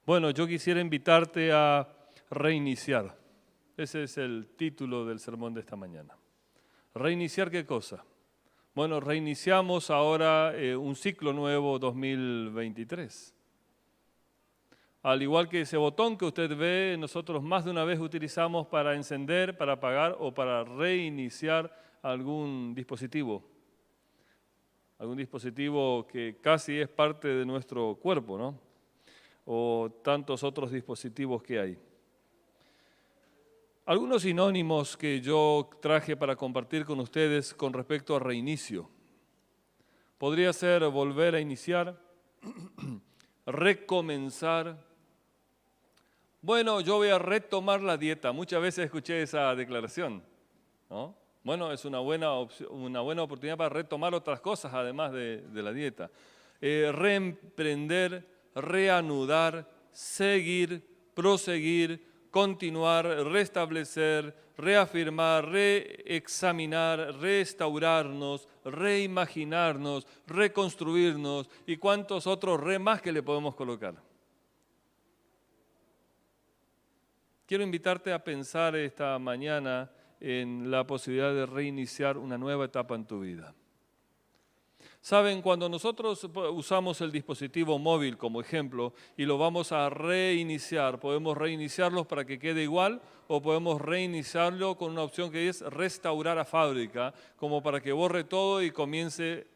Bueno, yo quisiera invitarte a reiniciar. Ese es el título del sermón de esta mañana. ¿Reiniciar qué cosa? Bueno, reiniciamos ahora un ciclo nuevo 2023. Al igual que ese botón que usted ve, nosotros más de una vez utilizamos para encender, para apagar o para reiniciar algún dispositivo. Algún dispositivo que casi es parte de nuestro cuerpo, ¿no? O tantos otros dispositivos que hay. Algunos sinónimos que yo traje para compartir con ustedes con respecto a reinicio. Podría ser volver a iniciar, recomenzar. Bueno, yo voy a retomar la dieta. Muchas veces escuché esa declaración, ¿no? Bueno, es una buena oportunidad para retomar otras cosas además de la dieta. Reemprender, reanudar, seguir, proseguir, continuar, restablecer, reafirmar, reexaminar, restaurarnos, reimaginarnos, reconstruirnos y cuántos otros más que le podemos colocar. Quiero invitarte a pensar esta mañana en la posibilidad de reiniciar una nueva etapa en tu vida. Saben, cuando nosotros usamos el dispositivo móvil como ejemplo y lo vamos a reiniciar, podemos reiniciarlo para que quede igual o podemos reiniciarlo con una opción que es restaurar a fábrica, como para que borre todo y comience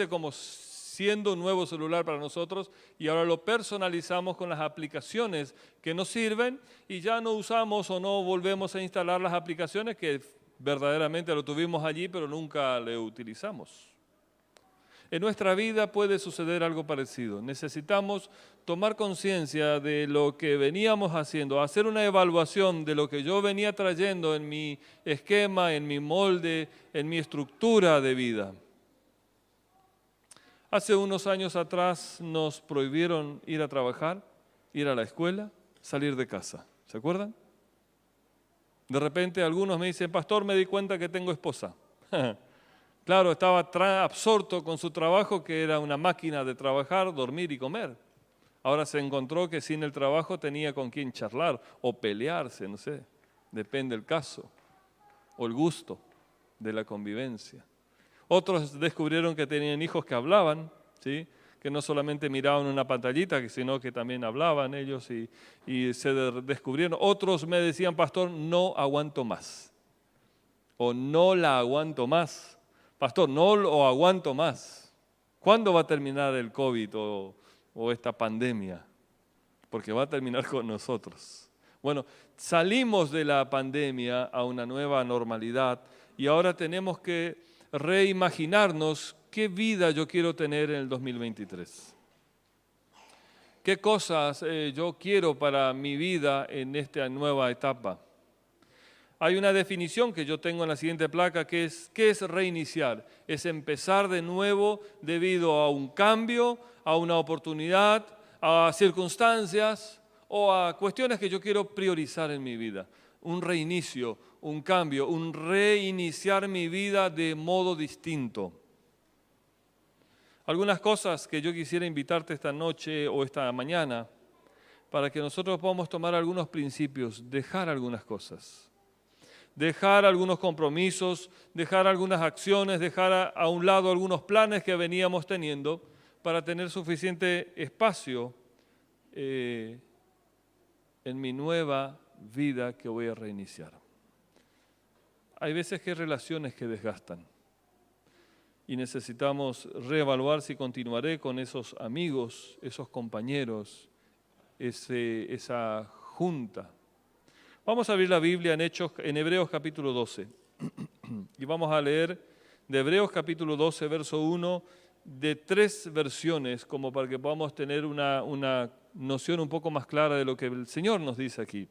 como siendo un nuevo celular para nosotros y ahora lo personalizamos con las aplicaciones que nos sirven y ya no usamos o no volvemos a instalar las aplicaciones que verdaderamente lo tuvimos allí pero nunca le utilizamos. En nuestra vida puede suceder algo parecido. Necesitamos tomar conciencia de lo que veníamos haciendo, hacer una evaluación de lo que yo venía trayendo en mi esquema, en mi molde, en mi estructura de vida. Hace unos años atrás nos prohibieron ir a trabajar, ir a la escuela, salir de casa. ¿Se acuerdan? De repente algunos me dicen, pastor, me di cuenta que tengo esposa. Claro, estaba absorto con su trabajo, que era una máquina de trabajar, dormir y comer. Ahora se encontró que sin el trabajo tenía con quién charlar o pelearse, no sé, depende del caso, o el gusto de la convivencia. Otros descubrieron que tenían hijos que hablaban, ¿sí? Que no solamente miraban una pantallita, sino que también hablaban ellos y se descubrieron. Otros me decían, pastor, no aguanto más, o no la aguanto más. Pastor, no lo aguanto más. ¿Cuándo va a terminar el COVID o esta pandemia? Porque va a terminar con nosotros. Bueno, salimos de la pandemia a una nueva normalidad y ahora tenemos que reimaginarnos qué vida yo quiero tener en el 2023. ¿Qué cosas yo quiero para mi vida en esta nueva etapa? Hay una definición que yo tengo en la siguiente placa que es, ¿qué es reiniciar? Es empezar de nuevo debido a un cambio, a una oportunidad, a circunstancias o a cuestiones que yo quiero priorizar en mi vida. Un reinicio, un cambio, un reiniciar mi vida de modo distinto. Algunas cosas que yo quisiera invitarte esta noche o esta mañana para que nosotros podamos tomar algunos principios, dejar algunas cosas. Dejar algunos compromisos, dejar algunas acciones, dejar a un lado algunos planes que veníamos teniendo para tener suficiente espacio en mi nueva vida que voy a reiniciar. Hay veces que hay relaciones que desgastan y necesitamos reevaluar si continuaré con esos amigos, esos compañeros, esa junta. Vamos a abrir la Biblia en Hebreos capítulo 12 y vamos a leer de Hebreos capítulo 12, verso 1, de 3 versiones como para que podamos tener una noción un poco más clara de lo que el Señor nos dice aquí.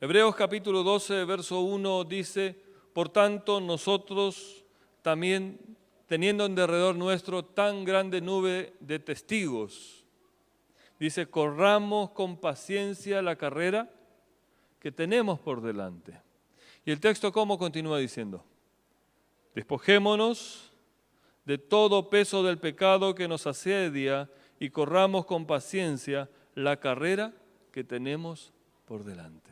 Hebreos capítulo 12, verso 1 dice, por tanto nosotros también teniendo en derredor nuestro tan grande nube de testigos, dice, corramos con paciencia la carrera que tenemos por delante. Y el texto, ¿cómo continúa diciendo? Despojémonos de todo peso del pecado que nos asedia y corramos con paciencia la carrera que tenemos por delante.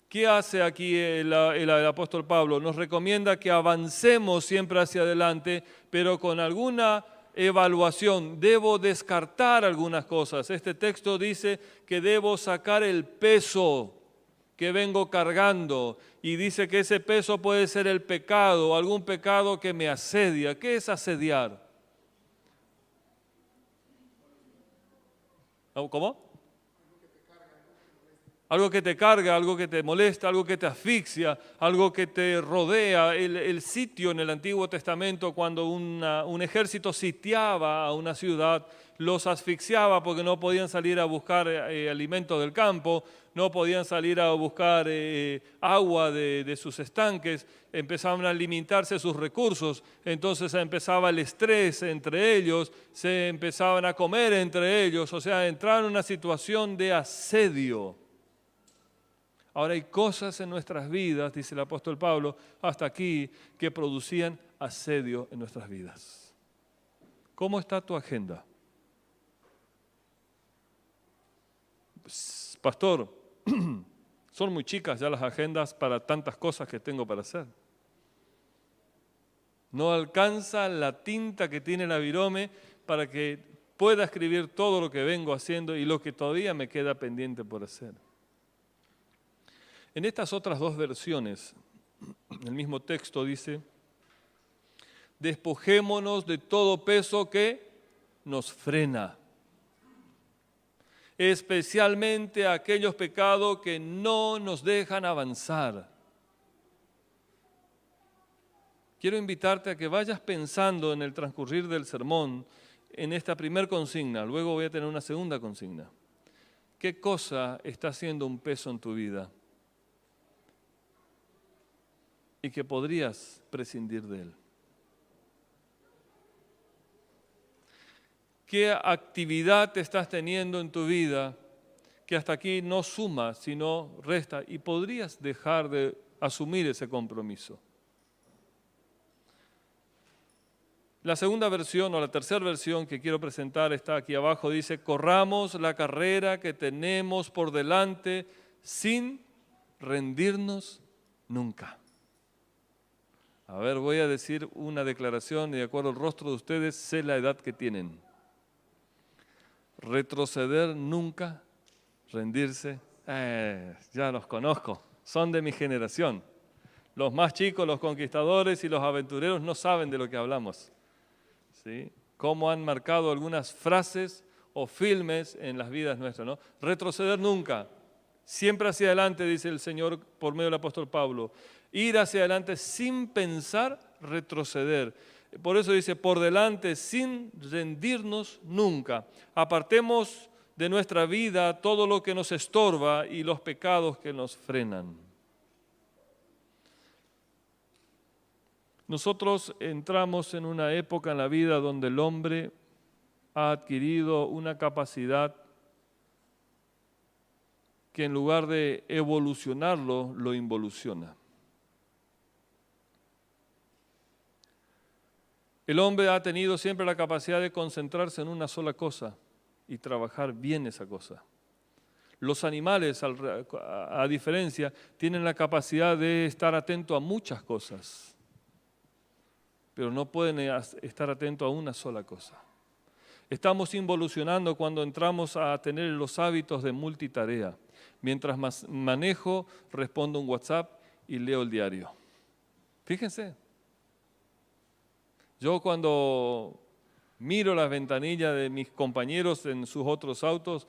¿Qué hace aquí el apóstol Pablo? Nos recomienda que avancemos siempre hacia adelante, pero con alguna evaluación. Debo descartar algunas cosas. Este texto dice que debo sacar el peso que vengo cargando, y dice que ese peso puede ser el pecado, algún pecado que me asedia. ¿Qué es asediar? ¿Cómo? Algo que te carga, algo que te molesta, algo que te asfixia, algo que te rodea. El sitio en el Antiguo Testamento, cuando un ejército sitiaba a una ciudad, los asfixiaba porque no podían salir a buscar alimentos del campo, no podían salir a buscar agua de sus estanques, empezaban a limitarse sus recursos, entonces empezaba el estrés entre ellos, se empezaban a comer entre ellos, o sea, entraron en una situación de asedio. Ahora hay cosas en nuestras vidas, dice el apóstol Pablo, hasta aquí, que producían asedio en nuestras vidas. ¿Cómo está tu agenda? Pastor, son muy chicas ya las agendas para tantas cosas que tengo para hacer. No alcanza la tinta que tiene la virome para que pueda escribir todo lo que vengo haciendo y lo que todavía me queda pendiente por hacer. En estas otras dos versiones, el mismo texto dice, despojémonos de todo peso que nos frena, especialmente aquellos pecados que no nos dejan avanzar. Quiero invitarte a que vayas pensando en el transcurrir del sermón, en esta primer consigna, luego voy a tener una segunda consigna. ¿Qué cosa está haciendo un peso en tu vida y que podrías prescindir de él? ¿Qué actividad estás teniendo en tu vida que hasta aquí no suma, sino resta? Y podrías dejar de asumir ese compromiso. La segunda versión o la tercera versión que quiero presentar está aquí abajo. Dice, corramos la carrera que tenemos por delante sin rendirnos nunca. A ver, voy a decir una declaración y de acuerdo al rostro de ustedes sé la edad que tienen. Retroceder nunca, rendirse, ya los conozco, son de mi generación. Los más chicos, los conquistadores y los aventureros no saben de lo que hablamos. ¿Sí? Cómo han marcado algunas frases o filmes en las vidas nuestras, ¿no? Retroceder nunca, siempre hacia adelante, dice el Señor por medio del apóstol Pablo. Ir hacia adelante sin pensar retroceder. Por eso dice, por delante sin rendirnos nunca. Apartemos de nuestra vida todo lo que nos estorba y los pecados que nos frenan. Nosotros entramos en una época en la vida donde el hombre ha adquirido una capacidad que en lugar de evolucionarlo, lo involuciona. El hombre ha tenido siempre la capacidad de concentrarse en una sola cosa y trabajar bien esa cosa. Los animales, a diferencia, tienen la capacidad de estar atentos a muchas cosas, pero no pueden estar atentos a una sola cosa. Estamos involucionando cuando entramos a tener los hábitos de multitarea. Mientras manejo, respondo un WhatsApp y leo el diario. Fíjense. Yo cuando miro las ventanillas de mis compañeros en sus otros autos,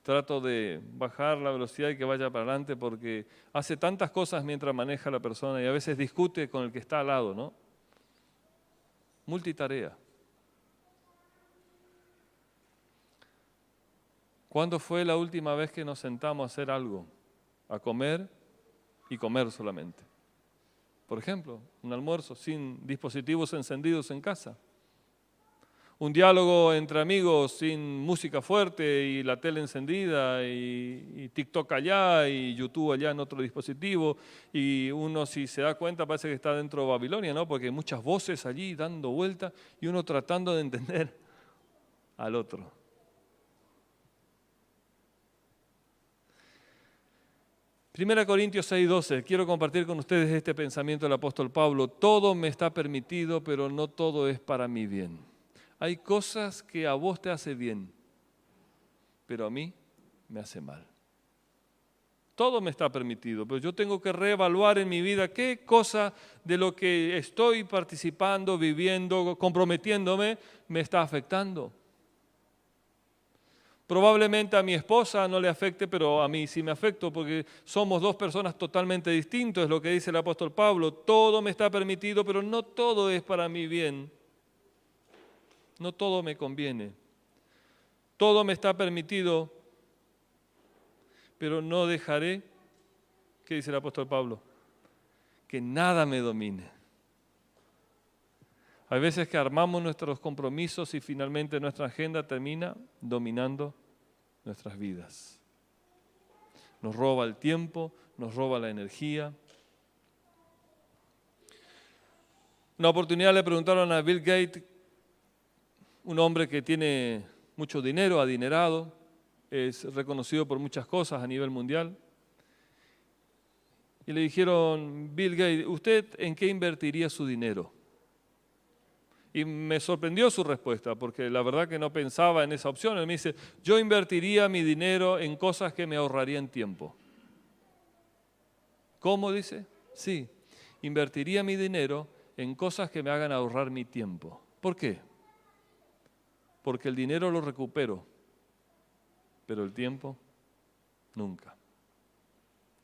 trato de bajar la velocidad y que vaya para adelante porque hace tantas cosas mientras maneja la persona y a veces discute con el que está al lado, ¿no? Multitarea. ¿Cuándo fue la última vez que nos sentamos a hacer algo? A comer y comer solamente. Por ejemplo, un almuerzo sin dispositivos encendidos en casa. un diálogo entre amigos sin música fuerte y la tele encendida y TikTok allá y YouTube allá en otro dispositivo, y uno, si se da cuenta, parece que está dentro de Babilonia, ¿no? Porque hay muchas voces allí dando vuelta y uno tratando de entender al otro. Primera Corintios 6:12, quiero compartir con ustedes este pensamiento del apóstol Pablo. Todo me está permitido, pero no todo es para mi bien. Hay cosas que a vos te hace bien, pero a mí me hace mal. Todo me está permitido, pero yo tengo que reevaluar en mi vida qué cosa de lo que estoy participando, viviendo, comprometiéndome, me está afectando. Probablemente a mi esposa no le afecte, pero a mí sí me afecta, porque somos dos personas totalmente distintas, es lo que dice el apóstol Pablo. Todo me está permitido, pero no todo es para mi bien. No todo me conviene. Todo me está permitido, pero no dejaré, ¿qué dice el apóstol Pablo? Que nada me domine. Hay veces que armamos nuestros compromisos y finalmente nuestra agenda termina dominando nuestras vidas. Nos roba el tiempo, nos roba la energía. Una oportunidad le preguntaron a Bill Gates, un hombre que tiene mucho dinero, adinerado, es reconocido por muchas cosas a nivel mundial. Y le dijeron, Bill Gates, ¿usted en qué invertiría su dinero? Y me sorprendió su respuesta, porque la verdad que no pensaba en esa opción. Él me dice, yo invertiría mi dinero en cosas que me ahorrarían tiempo. ¿Cómo dice? Sí, invertiría mi dinero en cosas que me hagan ahorrar mi tiempo. ¿Por qué? Porque el dinero lo recupero, pero el tiempo nunca.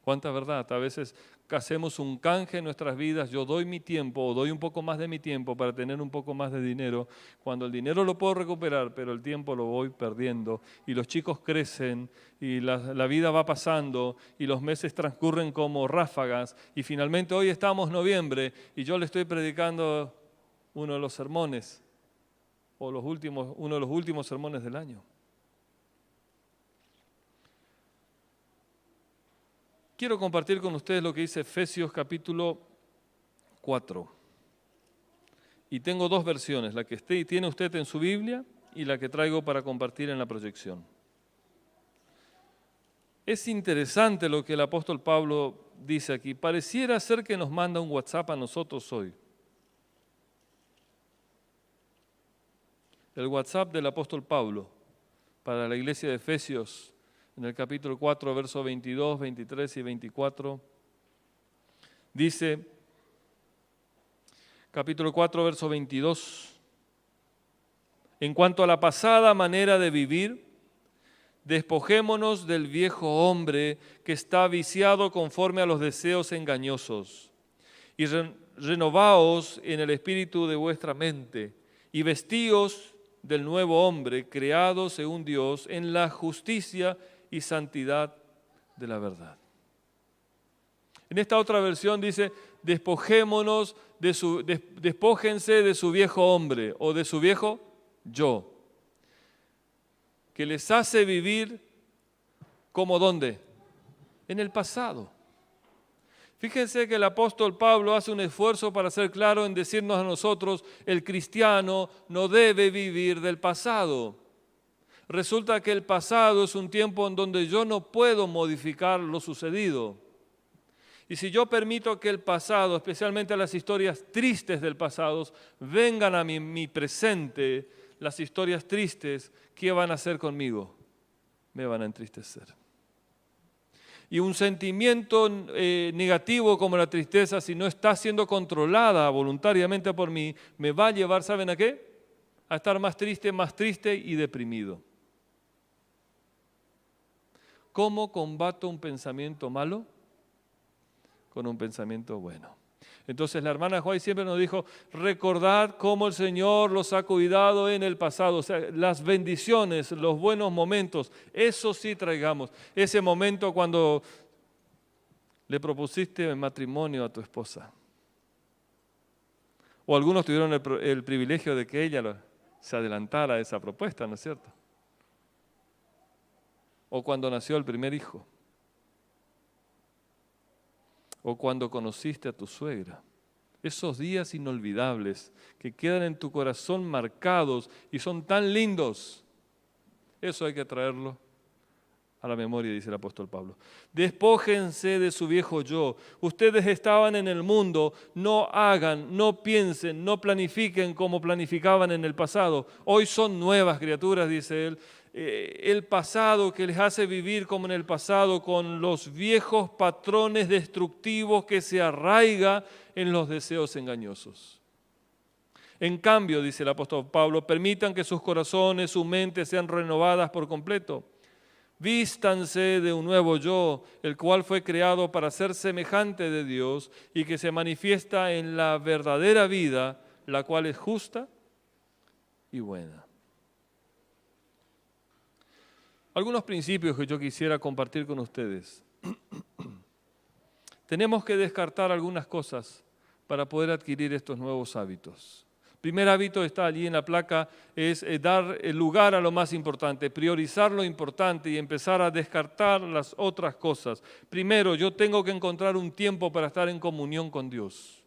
¿Cuánta verdad? A veces hacemos un canje en nuestras vidas, yo doy mi tiempo o doy un poco más de mi tiempo para tener un poco más de dinero, cuando el dinero lo puedo recuperar, pero el tiempo lo voy perdiendo y los chicos crecen y la vida va pasando y los meses transcurren como ráfagas y finalmente hoy estamos en noviembre y yo le estoy predicando uno de los sermones o uno de los últimos sermones del año. Quiero compartir con ustedes lo que dice Efesios capítulo 4. Y tengo dos versiones, la que tiene usted en su Biblia y la que traigo para compartir en la proyección. Es interesante lo que el apóstol Pablo dice aquí. Pareciera ser que nos manda un WhatsApp a nosotros hoy. El WhatsApp del apóstol Pablo para la iglesia de Efesios, en el capítulo 4, versos 22, 23 y 24, dice, capítulo 4, verso 22, en cuanto a la pasada manera de vivir, despojémonos del viejo hombre que está viciado conforme a los deseos engañosos, y renovaos en el espíritu de vuestra mente, y vestíos del nuevo hombre, creado según Dios, en la justicia y santidad de la verdad. En esta otra versión dice, despójense de su viejo hombre o de su viejo yo, que les hace vivir como ¿dónde? En el pasado. Fíjense que el apóstol Pablo hace un esfuerzo para ser claro en decirnos a nosotros, el cristiano no debe vivir del pasado. Resulta que el pasado es un tiempo en donde yo no puedo modificar lo sucedido. Y si yo permito que el pasado, especialmente las historias tristes del pasado, vengan a mi presente, las historias tristes, ¿qué van a hacer conmigo? Me van a entristecer. Y un sentimiento negativo como la tristeza, si no está siendo controlada voluntariamente por mí, me va a llevar, ¿saben a qué? A estar más triste y deprimido. ¿Cómo combato un pensamiento malo? Con un pensamiento bueno. Entonces la hermana Juárez siempre nos dijo, recordad cómo el Señor los ha cuidado en el pasado, o sea, las bendiciones, los buenos momentos, eso sí traigamos. Ese momento cuando le propusiste matrimonio a tu esposa. O algunos tuvieron el privilegio de que ella se adelantara a esa propuesta, ¿no es cierto? O cuando nació el primer hijo. O cuando conociste a tu suegra. Esos días inolvidables que quedan en tu corazón marcados y son tan lindos. Eso hay que traerlo a la memoria, dice el apóstol Pablo. Despójense de su viejo yo. Ustedes estaban en el mundo, no hagan, no piensen, no planifiquen como planificaban en el pasado. Hoy son nuevas criaturas, dice él. El pasado que les hace vivir como en el pasado, con los viejos patrones destructivos que se arraiga en los deseos engañosos. En cambio, dice el apóstol Pablo, permitan que sus corazones, su mente sean renovadas por completo. Vístanse de un nuevo yo, el cual fue creado para ser semejante de Dios y que se manifiesta en la verdadera vida, la cual es justa y buena. Algunos principios que yo quisiera compartir con ustedes. Tenemos que descartar algunas cosas para poder adquirir estos nuevos hábitos. El primer hábito está allí en la placa, es dar lugar a lo más importante, priorizar lo importante y empezar a descartar las otras cosas. Primero, yo tengo que encontrar un tiempo para estar en comunión con Dios.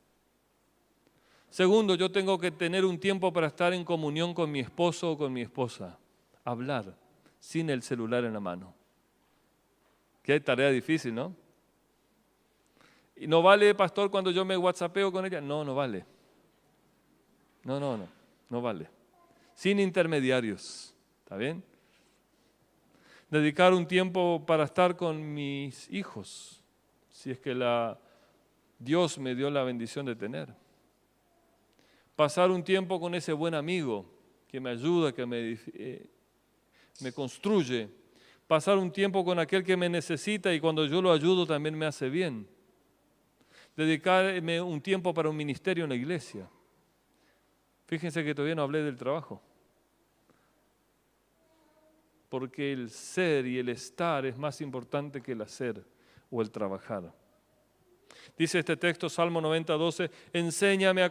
Segundo, yo tengo que tener un tiempo para estar en comunión con mi esposo o con mi esposa. Hablar sin el celular en la mano. Qué tarea difícil, ¿no? ¿Y no vale, pastor, cuando yo me whatsappeo con ella? No, no vale. No vale. Sin intermediarios, ¿está bien? Dedicar un tiempo para estar con mis hijos, si es que Dios me dio la bendición de tener. Pasar un tiempo con ese buen amigo que me ayuda, que me construye. Pasar un tiempo con aquel que me necesita y cuando yo lo ayudo también me hace bien. Dedicarme un tiempo para un ministerio en la iglesia. Fíjense que todavía no hablé del trabajo. Porque el ser y el estar es más importante que el hacer o el trabajar. Dice este texto, Salmo 90:12, enséñame a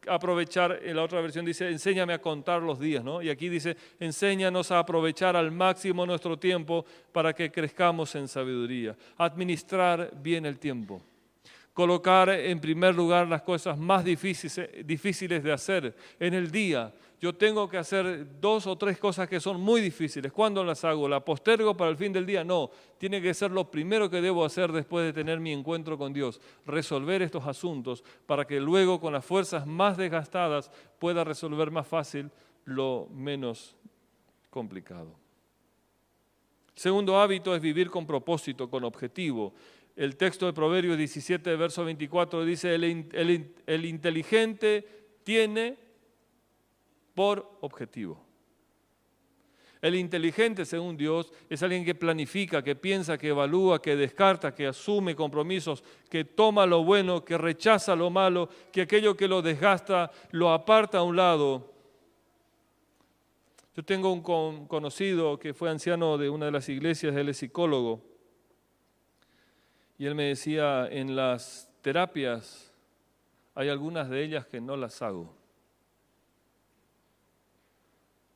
aprovechar, en la otra versión dice, enséñame a contar los días, ¿no? Y aquí dice, enséñanos a aprovechar al máximo nuestro tiempo para que crezcamos en sabiduría. Administrar bien el tiempo. Colocar en primer lugar las cosas más difíciles de hacer en el día. Yo tengo que hacer 2 o 3 cosas que son muy difíciles. ¿Cuándo las hago? ¿La postergo para el fin del día? No, tiene que ser lo primero que debo hacer después de tener mi encuentro con Dios. Resolver estos asuntos para que luego con las fuerzas más desgastadas pueda resolver más fácil lo menos complicado. Segundo hábito es vivir con propósito, con objetivo. El texto de Proverbios 17, verso 24 dice, el inteligente tiene por objetivo. El inteligente, según Dios, es alguien que planifica, que piensa, que evalúa, que descarta, que asume compromisos, que toma lo bueno, que rechaza lo malo, que aquello que lo desgasta lo aparta a un lado. Yo tengo un conocido que fue anciano de una de las iglesias, él es psicólogo. Y él me decía, en las terapias hay algunas de ellas que no las hago.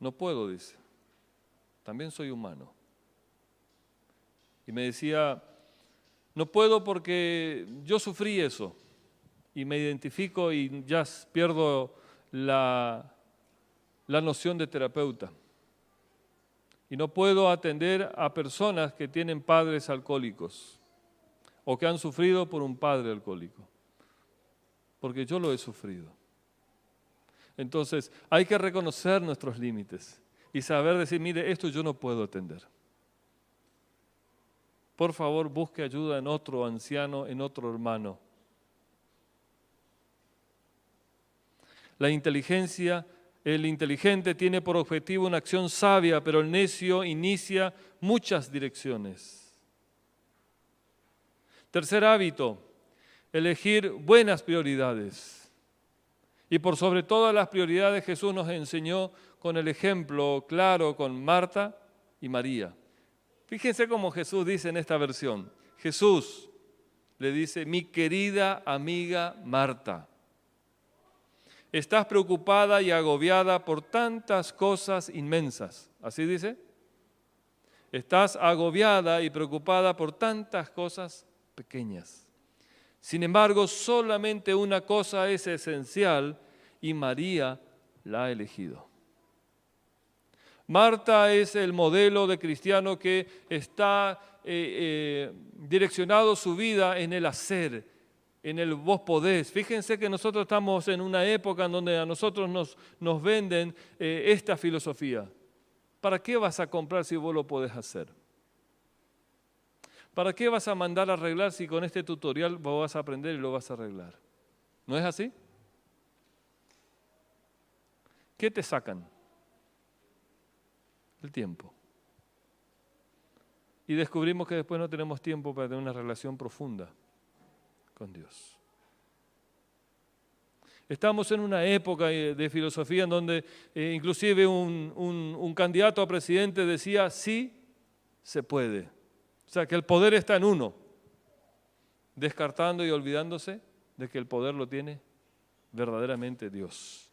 No puedo, dice. También soy humano. Y me decía, no puedo porque yo sufrí eso. Y me identifico y ya pierdo la noción de terapeuta. Y no puedo atender a personas que tienen padres alcohólicos o que han sufrido por un padre alcohólico, porque yo lo he sufrido. Entonces, hay que reconocer nuestros límites y saber decir, mire, esto yo no puedo atender. Por favor, busque ayuda en otro anciano, en otro hermano. La inteligencia, el inteligente tiene por objetivo una acción sabia, pero el necio inicia muchas direcciones. Tercer hábito, elegir buenas prioridades. Y por sobre todas las prioridades Jesús nos enseñó con el ejemplo claro con Marta y María. Fíjense cómo Jesús dice en esta versión. Jesús le dice, mi querida amiga Marta. Estás preocupada y agobiada por tantas cosas inmensas. ¿Así dice? Estás agobiada y preocupada por tantas cosas pequeñas. Sin embargo, solamente una cosa es esencial y María la ha elegido. Marta es el modelo de cristiano que está direccionado su vida en el hacer, en el vos podés. Fíjense que nosotros estamos en una época en donde a nosotros nos venden esta filosofía. ¿Para qué vas a comprar si vos lo podés hacer? ¿Para qué vas a mandar a arreglar si con este tutorial vos vas a aprender y lo vas a arreglar? ¿No es así? ¿Qué te sacan? El tiempo. Y descubrimos que después no tenemos tiempo para tener una relación profunda con Dios. Estamos en una época de filosofía en donde inclusive un candidato a presidente decía, sí, se puede. O sea, que el poder está en uno, descartando y olvidándose de que el poder lo tiene verdaderamente Dios.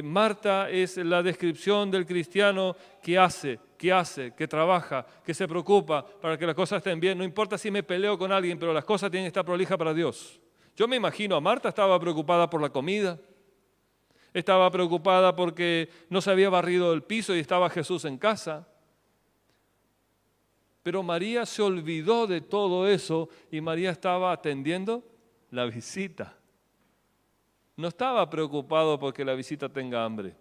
Marta es la descripción del cristiano que hace, que trabaja, que se preocupa para que las cosas estén bien. No importa si me peleo con alguien, pero las cosas tienen que estar prolijas para Dios. Yo me imagino a Marta estaba preocupada por la comida, estaba preocupada porque no se había barrido el piso y estaba Jesús en casa. Pero María se olvidó de todo eso y María estaba atendiendo la visita. No estaba preocupado porque la visita tenga hambre.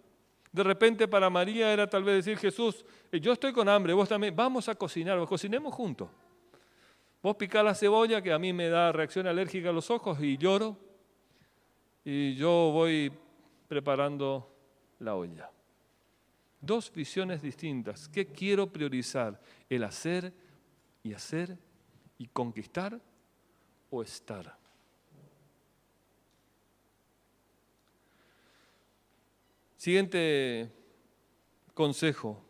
De repente para María era tal vez decir, Jesús, yo estoy con hambre, vos también, vamos a cocinar, cocinemos juntos. Vos picás la cebolla que a mí me da reacción alérgica a los ojos y lloro y yo voy preparando la olla. Dos visiones distintas. ¿Qué quiero priorizar? ¿El hacer y conquistar o estar? Siguiente consejo,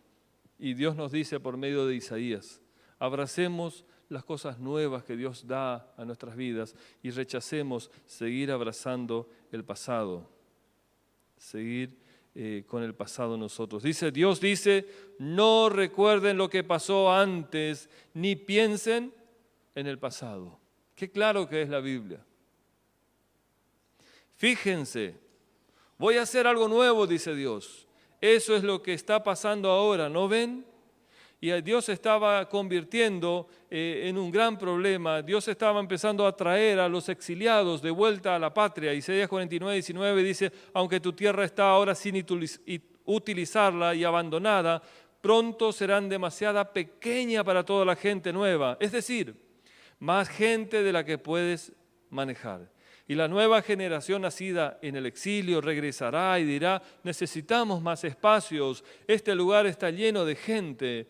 y Dios nos dice por medio de Isaías, abracemos las cosas nuevas que Dios da a nuestras vidas y rechacemos seguir abrazando el pasado, seguir con el pasado nosotros. Dios dice, no recuerden lo que pasó antes, ni piensen en el pasado. Qué claro que es la Biblia. Fíjense. Voy a hacer algo nuevo, dice Dios. Eso es lo que está pasando ahora, ¿no ven? Y Dios estaba convirtiendo en un gran problema. Dios estaba empezando a traer a los exiliados de vuelta a la patria. Isaías 49:19 dice, aunque tu tierra está ahora sin utilizarla y abandonada, pronto serán demasiada pequeña para toda la gente nueva. Es decir, más gente de la que puedes manejar. Y la nueva generación nacida en el exilio regresará y dirá, necesitamos más espacios, este lugar está lleno de gente.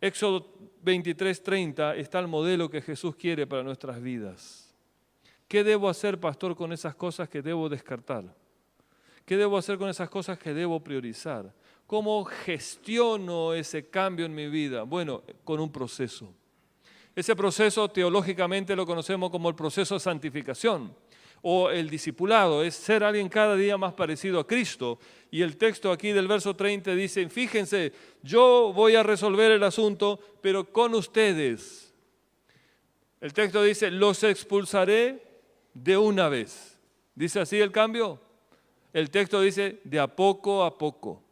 Éxodo 23:30 está el modelo que Jesús quiere para nuestras vidas. ¿Qué debo hacer, pastor, con esas cosas que debo descartar? ¿Qué debo hacer con esas cosas que debo priorizar? ¿Cómo gestiono ese cambio en mi vida? Bueno, con un proceso. Ese proceso teológicamente lo conocemos como el proceso de santificación. O el discipulado, es ser alguien cada día más parecido a Cristo. Y el texto aquí del verso 30 dice, fíjense, yo voy a resolver el asunto, pero con ustedes. El texto dice, los expulsaré de una vez. ¿Dice así el cambio? El texto dice, de a poco a poco.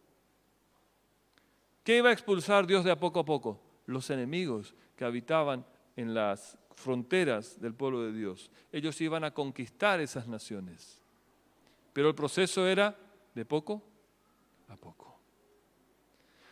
¿Qué iba a expulsar Dios de a poco? Los enemigos que habitaban en las fronteras del pueblo de Dios. Ellos iban a conquistar esas naciones. Pero el proceso era de poco a poco.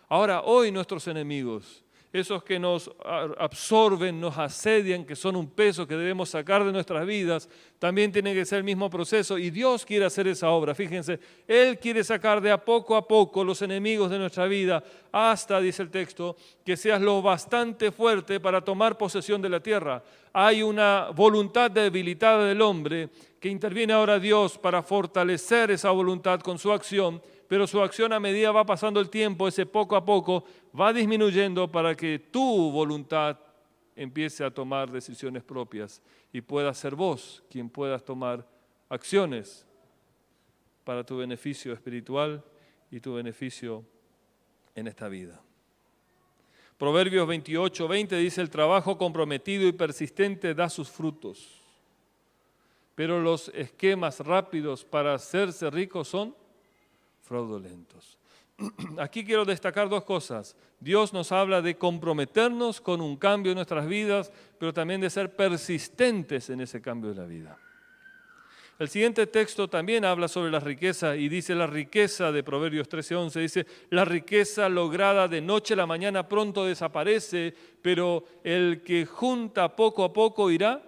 Ahora, hoy nuestros enemigos, esos que nos absorben, nos asedian, que son un peso que debemos sacar de nuestras vidas, también tienen que ser el mismo proceso y Dios quiere hacer esa obra. Fíjense, Él quiere sacar de a poco los enemigos de nuestra vida hasta, dice el texto, que seas lo bastante fuerte para tomar posesión de la tierra. Hay una voluntad debilitada del hombre que interviene ahora Dios para fortalecer esa voluntad con su acción, pero su acción a medida va pasando el tiempo, ese poco a poco va disminuyendo para que tu voluntad empiece a tomar decisiones propias y puedas ser vos quien puedas tomar acciones para tu beneficio espiritual y tu beneficio en esta vida. Proverbios 28:20 dice: el trabajo comprometido y persistente da sus frutos, pero los esquemas rápidos para hacerse ricos son fraudulentos. Aquí quiero destacar dos cosas. Dios nos habla de comprometernos con un cambio en nuestras vidas, pero también de ser persistentes en ese cambio de la vida. El siguiente texto también habla sobre la riqueza y dice la riqueza de Proverbios 13:11, dice: la riqueza lograda de noche a la mañana pronto desaparece, pero el que junta poco a poco irá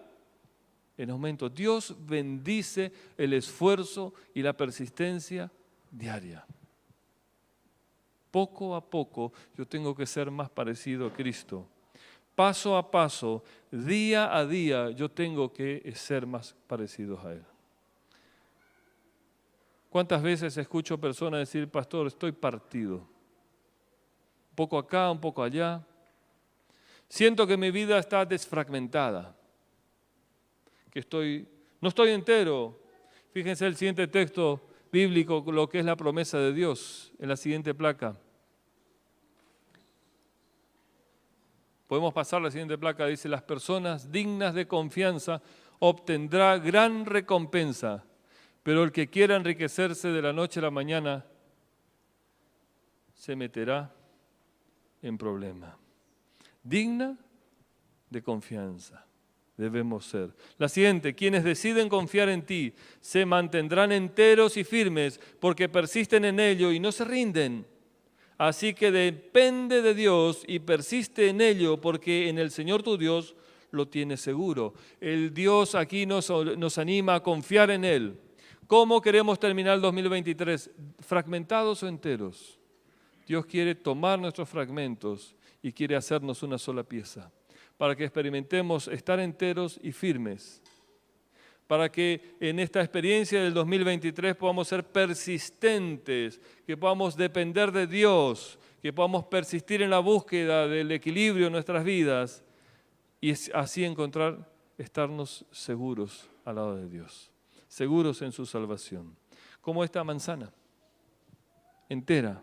en aumento. Dios bendice el esfuerzo y la persistencia diaria. Poco a poco yo tengo que ser más parecido a Cristo. Paso a paso, día a día, yo tengo que ser más parecido a Él. ¿Cuántas veces escucho personas decir: pastor, estoy partido? Un poco acá, un poco allá. Siento que mi vida está desfragmentada, que no estoy entero. Fíjense el siguiente texto bíblico, lo que es la promesa de Dios, en la siguiente placa. Podemos pasar la siguiente placa, dice: las personas dignas de confianza obtendrá gran recompensa, pero el que quiera enriquecerse de la noche a la mañana se meterá en problema. Digna de confianza debemos ser. La siguiente: quienes deciden confiar en ti se mantendrán enteros y firmes porque persisten en ello y no se rinden. Así que depende de Dios y persiste en ello, porque en el Señor tu Dios lo tienes seguro. El Dios aquí nos anima a confiar en Él. ¿Cómo queremos terminar el 2023? ¿Fragmentados o enteros? Dios quiere tomar nuestros fragmentos y quiere hacernos una sola pieza, para que experimentemos estar enteros y firmes, para que en esta experiencia del 2023 podamos ser persistentes, que podamos depender de Dios, que podamos persistir en la búsqueda del equilibrio en nuestras vidas y así estarnos seguros al lado de Dios, seguros en su salvación. Como esta manzana, entera,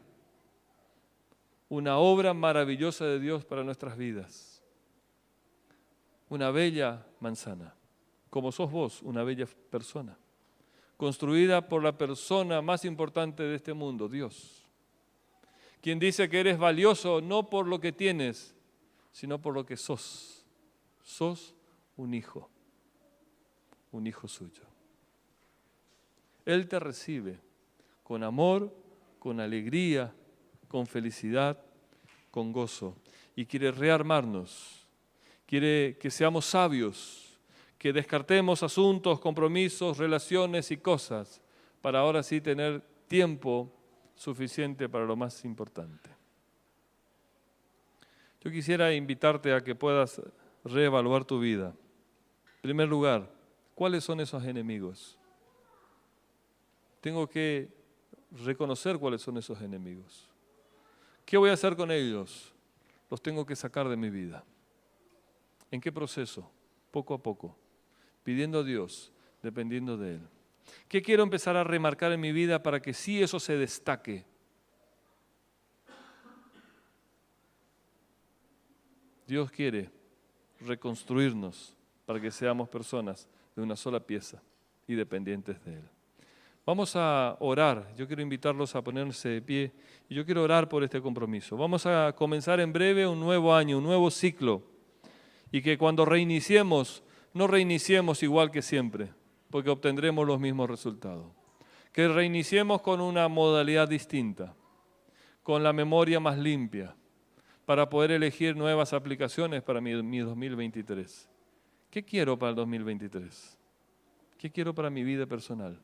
una obra maravillosa de Dios para nuestras vidas, una bella manzana. Como sos vos, una bella persona, construida por la persona más importante de este mundo, Dios, quien dice que eres valioso no por lo que tienes, sino por lo que sos. Sos un hijo suyo. Él te recibe con amor, con alegría, con felicidad, con gozo, y quiere rearmarnos, quiere que seamos sabios, que descartemos asuntos, compromisos, relaciones y cosas para ahora sí tener tiempo suficiente para lo más importante. Yo quisiera invitarte a que puedas reevaluar tu vida. En primer lugar, ¿cuáles son esos enemigos? Tengo que reconocer cuáles son esos enemigos. ¿Qué voy a hacer con ellos? Los tengo que sacar de mi vida. ¿En qué proceso? Poco a poco, pidiendo a Dios, dependiendo de Él. ¿Qué quiero empezar a remarcar en mi vida para que sí eso se destaque? Dios quiere reconstruirnos para que seamos personas de una sola pieza y dependientes de Él. Vamos a orar. Yo quiero invitarlos a ponerse de pie y yo quiero orar por este compromiso. Vamos a comenzar en breve un nuevo año, un nuevo ciclo, y que cuando reiniciemos, no reiniciemos igual que siempre, porque obtendremos los mismos resultados. Que reiniciemos con una modalidad distinta, con la memoria más limpia, para poder elegir nuevas aplicaciones para mi 2023. ¿Qué quiero para el 2023? ¿Qué quiero para mi vida personal?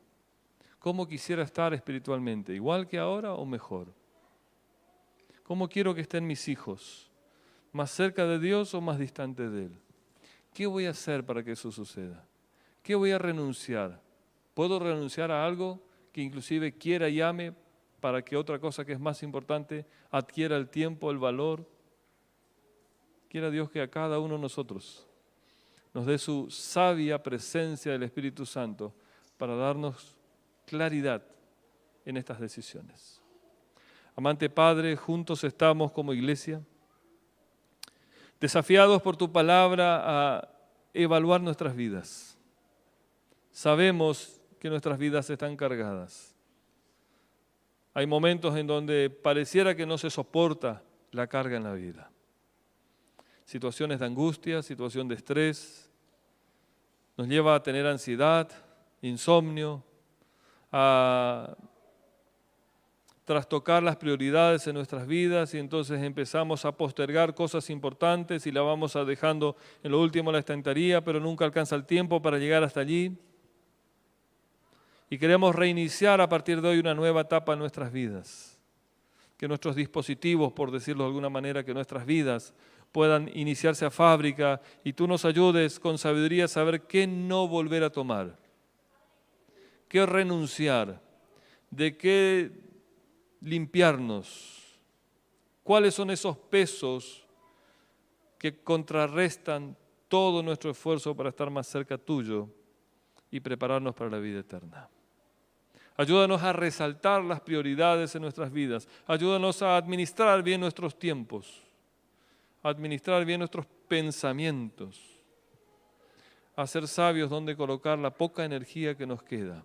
¿Cómo quisiera estar espiritualmente? ¿Igual que ahora o mejor? ¿Cómo quiero que estén mis hijos? ¿Más cerca de Dios o más distante de Él? ¿Qué voy a hacer para que eso suceda? ¿Qué voy a renunciar? ¿Puedo renunciar a algo que inclusive quiera y ame para que otra cosa que es más importante adquiera el tiempo, el valor? Quiera Dios que a cada uno de nosotros nos dé su sabia presencia del Espíritu Santo para darnos claridad en estas decisiones. Amante Padre, juntos estamos como iglesia, desafiados por tu palabra a evaluar nuestras vidas. Sabemos que nuestras vidas están cargadas. Hay momentos en donde pareciera que no se soporta la carga en la vida. Situaciones de angustia, situación de estrés, nos lleva a tener ansiedad, insomnio, a trastocar las prioridades en nuestras vidas y entonces empezamos a postergar cosas importantes y la vamos dejando en lo último en la estantería, pero nunca alcanza el tiempo para llegar hasta allí. Y queremos reiniciar a partir de hoy una nueva etapa en nuestras vidas. Que nuestros dispositivos, por decirlo de alguna manera, que nuestras vidas puedan iniciarse a fábrica y tú nos ayudes con sabiduría a saber qué no volver a tomar, qué renunciar, de qué limpiarnos, cuáles son esos pesos que contrarrestan todo nuestro esfuerzo para estar más cerca tuyo y prepararnos para la vida eterna. Ayúdanos a resaltar las prioridades en nuestras vidas. Ayúdanos a administrar bien nuestros tiempos, a administrar bien nuestros pensamientos, a ser sabios donde colocar la poca energía que nos queda.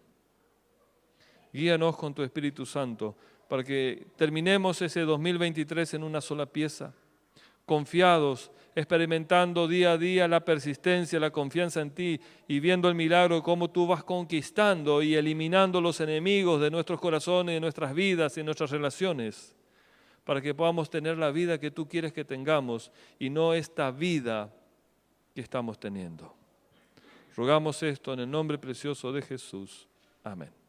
Guíanos con tu Espíritu Santo para que terminemos ese 2023 en una sola pieza, confiados, experimentando día a día la persistencia, la confianza en ti y viendo el milagro cómo tú vas conquistando y eliminando los enemigos de nuestros corazones, de nuestras vidas y de nuestras relaciones, para que podamos tener la vida que tú quieres que tengamos y no esta vida que estamos teniendo. Rogamos esto en el nombre precioso de Jesús. Amén.